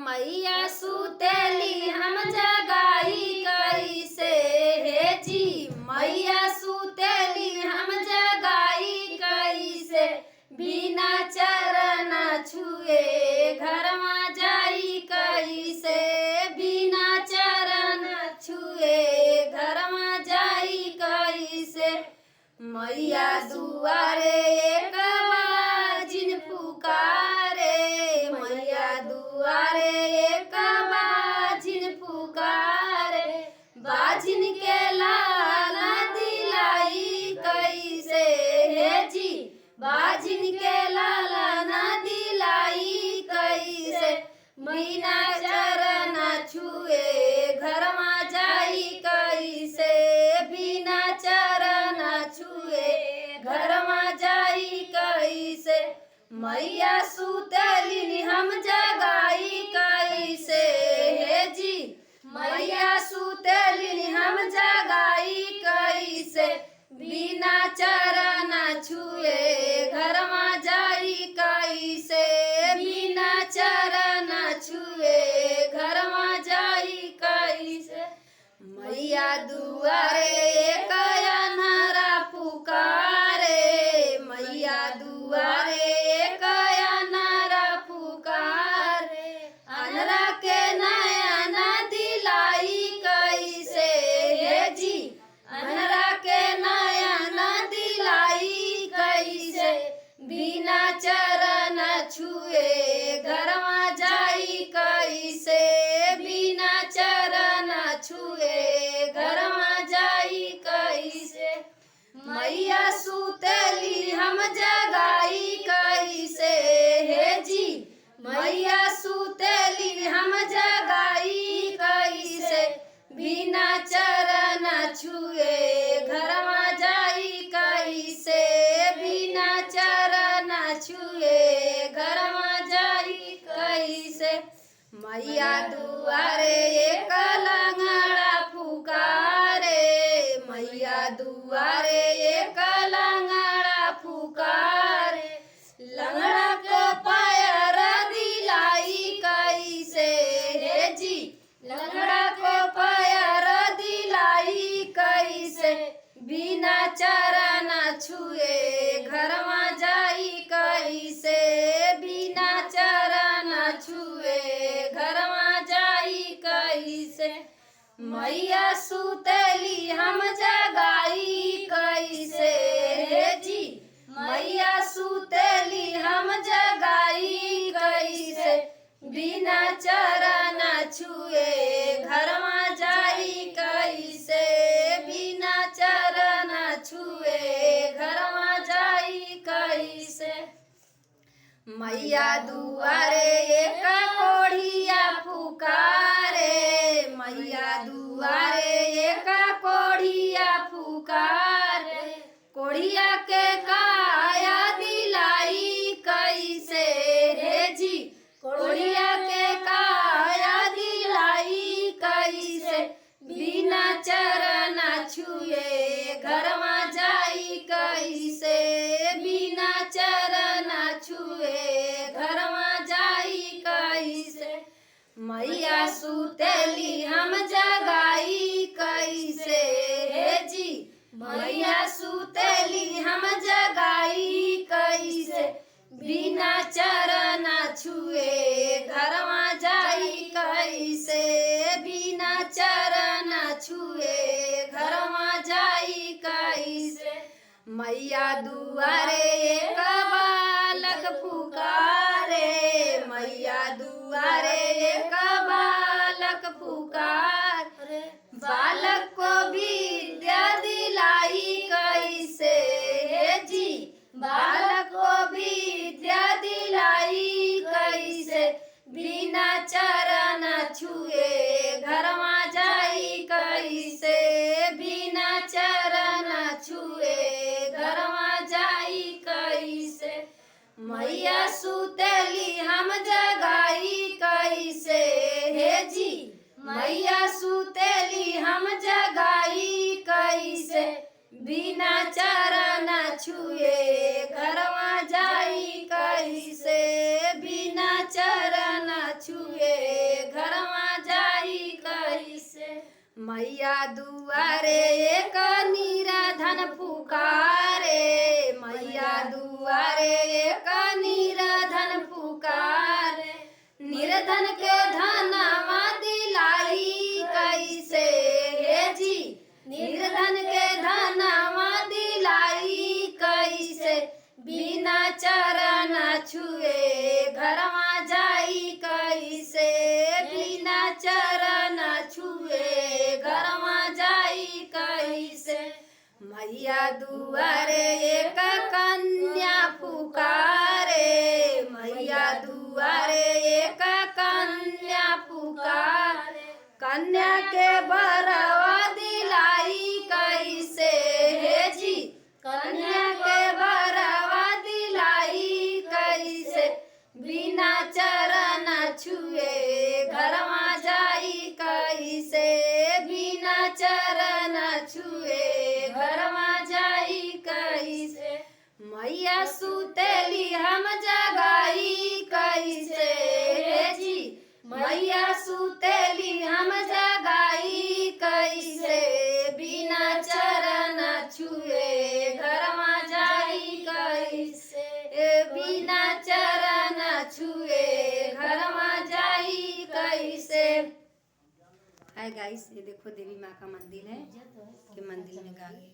मैया सुतेली हम जगाई कैसे हे जी। मैया सुतेली हम जगाई कैसे, बिना चरण छुए घर में जाई कैसे, बिना चरण छुए घर में जाई कैसे। मैया दुआरे एक बाजिन पुकारे, मैया दुआरे एक बाजिन पुकारे, बाजिन के लाला दिलाई कैसे हे जी। बाजिन के लाला ना दिलाई कैसे, बिना चरण छुए घर में जाई कैसे, बिना चरण छुए घर में जाई कैसे। मैया सुतली हम जगाई कैसे हे जी। मैया सुतली हम जगाई कैसे, बिना चरण छुए घर में जाई कैसे, बिना चरण छुए घर में जाई कैसे। मैया दुआरे एक अनहरा पुकारे, मैया दुआरे एक अनहरा पुकारे, अनहरा के नयन दिलाई कैसे हे जी। अनहरा के नयन दिलाई कैसे, बिना चरण छुए घर में जाई कैसे, बिना चरण छुए घर में जाई कैसे। मैया सुतली हम जगाई कैसे हे जी। मैया सुतली हम जगाई कैसे, बिना चरण छुए घर में जाई कैसे, बिना चरण छुए घर में जाई कैसे। मैया दुआरे एक लंगड़ा पुकारे, मैया दुआरे एक लंगड़ा पुकारे, लंगड़ा को पैर दिलाई कैसे हे जी। लंगड़ा को पैर दिलाई कैसे, बिना चरण छुए घर में जाई कैसे, बिना चरण छुए घर में जाई कैसे। मैया सुतली हम जगाई कैसे हे जी। मैया सुतली हम जगाई कैसे, बिना चरण छुए घर में जाई कैसे, बिना चरण छुए घर में जाई कैसे। मैया दुआरे एक कोढ़िया पुकारे, मैया दुआरे एक कोढ़िया पुकारे, कोढ़िया के काया दिलाई कैसे हे जी। कोढ़िया के काया दिलाई कैसे, बिना चरण छुए घर में जाई कैसे, बिना चरण छुए घर में जाई कैसे। मैया सुतली हम जगाई कैसे हे जी। मैया सुतली हम जगाई कैसे, बिना चरण छुए घर में जाई कैसे, बिना चरण छुए घर में जाई कैसे। मैया दुआरे एक बालक पुकारे, मैया दुआरे एक बालक पुकारे, बालक को विद्या दिलाई कैसे हे जी। बालक को विद्या दिलाई कैसे, बिना चरण छुए घर में जाई कैसे, बिना चरण छुए घर में जाई कैसे। मैया सुतली हम जगाई कैसे हे जी। मैया सुतली हम जगाई कैसे, बिना चरण छुए घर में जाई कैसे, बिना चरण छुए मैया दुआरे एक निराधन पुकारे, मैया दुआरे एक निराधन पुकारे, निर्धन के धनवा दिलाई कैसे हे जी, निर्धन के धनवा दिलाई कैसे, बिना चरण छुए घरवा जाई कैसे, बिना चरण छुए घरवा जाई कैसे। मैया दुआरे एक कन्या पुकारे, मैया दुआरे एक कन्या पुकारे, कन्या के बरवा दिलाई कैसे हे जी, कन्या के बरवा दिलाई कैसे, बिना चरण छुए घरवा जाई कैसे, बिना चरण छुए घरवा जाई कैसे। मैया सुतेली हम जगाई कैसे हे जी, मैया सुतेली हम जगाई कैसे, बिना चरण छुए घरवा जाई कैसे, बिना चरण छुए घरवा जाई कैसे। हाय गाइस, ये देखो देवी माँ का मंदिर है कि मंदिर में गा गई।